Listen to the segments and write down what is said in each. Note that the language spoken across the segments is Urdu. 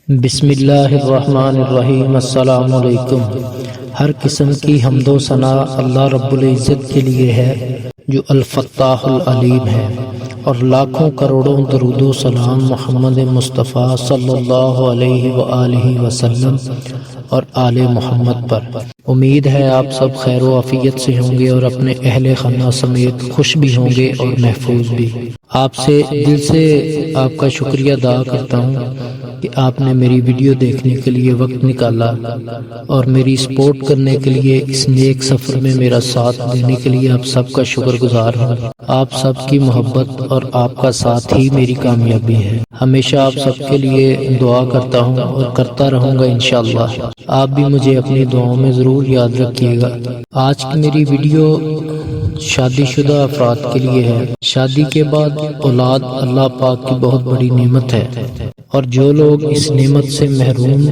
بسم اللہ الرحمن الرحیم۔ السلام علیکم۔ ہر قسم کی حمد و ثنا اللہ رب العزت کے لیے ہے جو الفتاح العلیم ہے، اور لاکھوں کروڑوں درود و سلام محمد مصطفیٰ صلی اللہ علیہ وآلہ وسلم اور آل محمد پر۔ امید ہے آپ سب خیر و عافیت سے ہوں گے اور اپنے اہل خانہ سمیت خوش بھی ہوں گے اور محفوظ بھی۔ آپ سے دل سے آپ کا شکریہ ادا کرتا ہوں کہ آپ نے میری ویڈیو دیکھنے کے لیے وقت نکالا اور میری سپورٹ کرنے کے لیے اس نیک سفر میں میرا ساتھ دینے کے لیے آپ سب کا شکر گزار ہوں۔ آپ سب کی محبت اور آپ کا ساتھ ہی میری کامیابی ہے۔ ہمیشہ آپ سب کے لیے دعا کرتا ہوں اور کرتا رہوں گا انشاءاللہ۔ آپ بھی مجھے اپنی دعاؤں میں ضرور یاد رکھیے گا۔ آج کی میری ویڈیو شادی شدہ افراد کے لیے ہے۔ شادی کے بعد اولاد اللہ پاک کی بہت بڑی نعمت ہے، اور جو لوگ اس نعمت سے محروم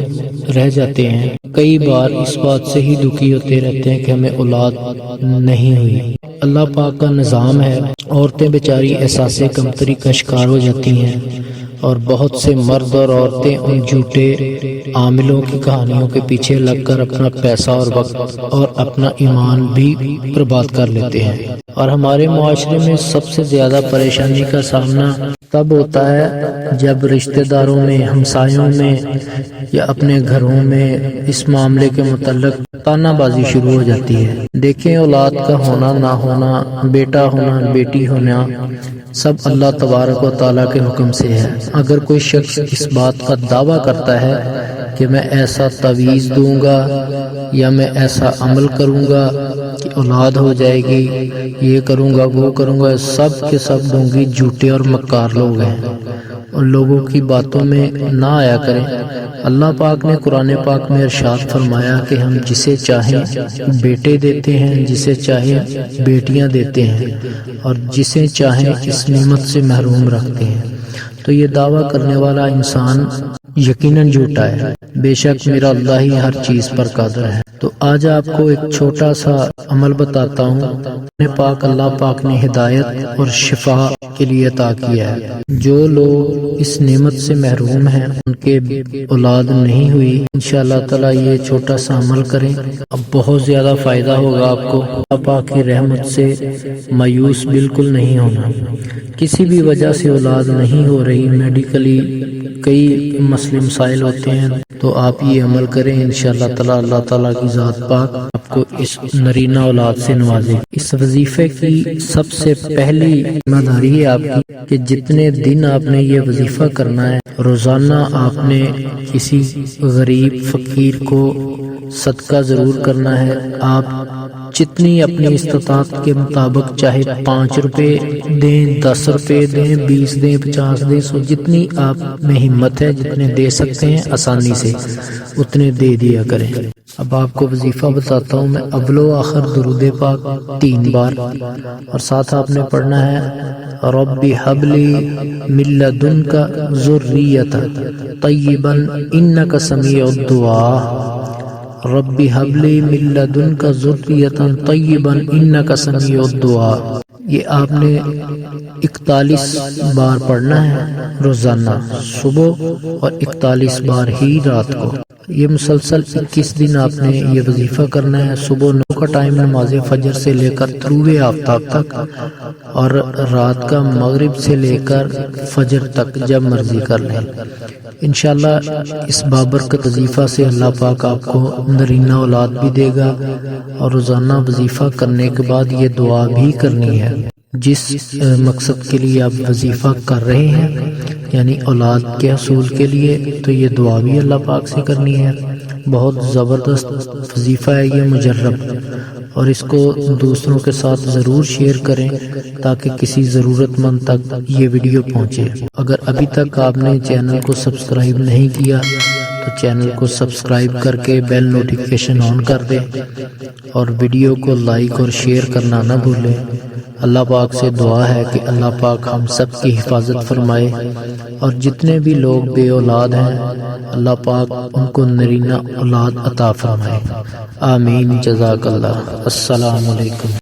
رہ جاتے ہیں کئی بار اس بات سے ہی دکھی ہوتے رہتے ہیں کہ ہمیں اولاد نہیں ہوئی۔ اللہ پاک کا نظام ہے، عورتیں بیچاری احساس کمتری کا شکار ہو جاتی ہیں، اور بہت سے مرد اور عورتیں ان جھوٹے عاملوں کی کہانیوں کے پیچھے لگ کر اپنا پیسہ اور وقت اور اپنا ایمان بھی برباد کر لیتے ہیں۔ اور ہمارے معاشرے میں سب سے زیادہ پریشانی کا سامنا تب ہوتا ہے جب رشتہ داروں میں، ہمسایوں میں یا اپنے گھروں میں اس معاملے کے متعلق تانا بازی شروع ہو جاتی ہے۔ دیکھیں، اولاد کا ہونا نہ ہونا، بیٹا ہونا بیٹی ہونا، سب اللہ تبارک و تعالیٰ کے حکم سے ہے۔ اگر کوئی شخص اس بات کا دعویٰ کرتا ہے کہ میں ایسا تعویذ دوں گا یا میں ایسا عمل کروں گا کہ اولاد ہو جائے گی، یہ کروں گا وہ کروں گا، سب کے سب ڈھونگی جھوٹے اور مکار لوگ ہیں۔ ان لوگوں کی باتوں میں نہ آیا کریں۔ اللہ پاک نے قرآن پاک میں ارشاد فرمایا کہ ہم جسے چاہیں بیٹے دیتے ہیں، جسے چاہیں بیٹیاں دیتے ہیں، اور جسے چاہیں اس نعمت سے محروم رکھتے ہیں۔ تو یہ دعویٰ کرنے والا انسان یقیناً جھوٹا ہے۔ بے شک میرا اللہ ہی ہر چیز پر قادر ہے۔ تو آج آپ کو ایک چھوٹا سا عمل بتاتا ہوں۔ اللہ پاک نے ہدایت اور شفا کے لیے عطا کیا ہے۔ جو لوگ اس نعمت سے محروم ہیں، ان کے اولاد نہیں ہوئی، انشاءاللہ تعالی یہ چھوٹا سا عمل کریں، اب بہت زیادہ فائدہ ہوگا آپ کو۔ اللہ پاک کی رحمت سے مایوس بالکل نہیں ہونا۔ کسی بھی وجہ سے اولاد نہیں ہو رہی، میڈیکلی کئی مسئلے مسائل ہوتے ہیں، تو آپ یہ عمل کریں، انشاءاللہ تعالی اللہ تعالیٰ کی ذات پاک آپ کو اس نرینہ اولاد سے نوازے۔ اس وظیفے کی سب سے پہلی ذمہ داری ہے آپ کی کہ جتنے دن آپ نے یہ وظیفہ کرنا ہے، روزانہ آپ نے کسی غریب فقیر کو صدقہ ضرور کرنا ہے۔ آپ جتنی اپنی استطاعت کے مطابق، چاہے 5 روپے دیں، 10 روپے دیں، 20 دیں، 50 دیں، جتنی آپ میں ہمت ہے، جتنے دے سکتے ہیں آسانی سے اتنے دے دیا کریں۔ اب آپ کو وظیفہ بتاتا ہوں میں۔ اول و آخر درود پاک 3 بار، اور ساتھ آپ نے پڑھنا ہے رب ھب لی من لدنک ذریۃ طیبا انک سمیع الدعاء۔ رب ھب لی من لدنک ذریۃ طیبا انک سمیع الدعاء۔ یہ آپ نے 41 بار پڑھنا ہے روزانہ، صبح، اور 41 بار ہی رات کو۔ یہ مسلسل 21 دن آپ نے یہ وظیفہ کرنا ہے۔ صبح 9 کا ٹائم نماز فجر سے لے کر طلوع آفتاب تک، اور رات کا مغرب سے لے کر فجر تک، جب مرضی کر لیں۔ انشاءاللہ اس بابرکت وظیفہ سے اللہ پاک آپ کو نرینہ اولاد بھی دے گا، اور روزانہ وظیفہ کرنے کے بعد یہ دعا بھی کرنی ہے۔ جس مقصد کے لیے آپ وظیفہ کر رہے ہیں، یعنی اولاد کے حصول کے لیے، تو یہ دعا بھی اللہ پاک سے کرنی ہے۔ بہت زبردست وظیفہ ہے یہ، مجرب، اور اس کو دوسروں کے ساتھ ضرور شیئر کریں تاکہ کسی ضرورت مند تک یہ ویڈیو پہنچے۔ اگر ابھی تک آپ نے چینل کو سبسکرائب نہیں کیا تو چینل کو سبسکرائب کر کے بیل نوٹیفیکیشن آن کر دیں، اور ویڈیو کو لائک اور شیئر کرنا نہ بھولیں۔ اللہ پاک سے دعا ہے کہ اللہ پاک ہم سب کی حفاظت فرمائے، اور جتنے بھی لوگ بے اولاد ہیں اللہ پاک ان کو نرینہ اولاد عطا فرمائے۔ آمین۔ جزاک اللہ۔ السلام علیکم۔